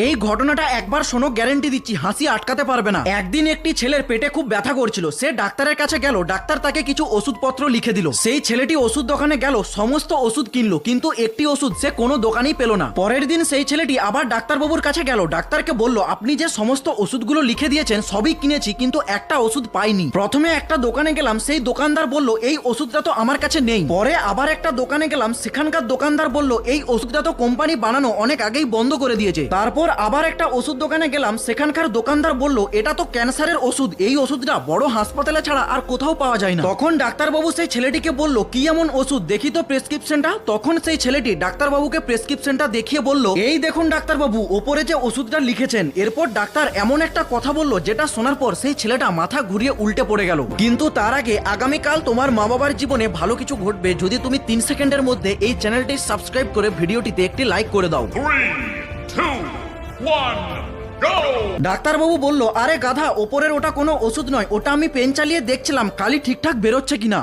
এই ঘটনাটা একবার শোনো, গ্যারান্টি দিচ্ছি হাসি আটকাতে পারবে না। একদিন একটি ছেলের পেটে খুব ব্যথা করছিল, সে ডাক্তারের কাছে গেল, ডাক্তার তাকে কিছু ওষুধপত্র লিখে দিল। সেই ছেলেটি ওষুধ দোকানে গেল, সমস্ত ওষুধ কিনলো, কিন্তু একটি ওষুধ সে কোনো দোকানেই পেল না। পরের দিন সেই ছেলেটি আবার ডাক্তারবাবুর কাছে গেল, ডাক্তারকে বলল আপনি যে সমস্ত ওষুধগুলো লিখে দিয়েছেন সবই কিনেছি, কিন্তু একটা ওষুধ পাইনি। প্রথমে একটা দোকানে গেলাম, সেই দোকানদার বলল এই ওষুধটা তো আমার কাছে নেই। পরে আবার একটা দোকানে গেলাম, সেখানকার দোকানদার বলল এই ওষুধটা তো কোম্পানি বানানো অনেক আগেই বন্ধ করে দিয়েছে। তারপর আবার একটা ওষুধ দোকানে গেলাম, সেখানকার দোকানদার বলল এটা তো ক্যান্সারের ওষুধ, এই ওষুধটা বড় হাসপাতালে ছাড়া আর কোথাও পাওয়া যায় না। তখন ডাক্তারবাবু সেই ছেলেটিকে বলল কি এমন ওষুধ, দেখি তো প্রেসক্রিপশনটা। তখন সেই ছেলেটি ডাক্তারবাবুকে প্রেসক্রিপশনটা দেখিয়ে বলল এই দেখুন ডাক্তারবাবু, ওপরে যে ওষুধটা লিখেছেন। এরপর ডাক্তার এমন একটা কথা বলল যেটা শোনার পর সেই ছেলেটা মাথা ঘুরিয়ে উল্টে পড়ে গেল। কিন্তু তার আগে আগামীকাল তোমার মা বাবার জীবনে ভালো কিছু ঘটবে যদি তুমি 3 সেকেন্ডের মধ্যে এই চ্যানেলটি সাবস্ক্রাইব করে ভিডিওটিতে একটি লাইক করে দাও। 3, 2, 1, go! ডাক্তারবাবু বলল আরে গাধা, ওপরের ওটা কোনো ওষুধ নয়, ওটা আমি পেন চালিয়ে দেখছিলাম কালি ঠিকঠাক বেরোচ্ছে কিনা।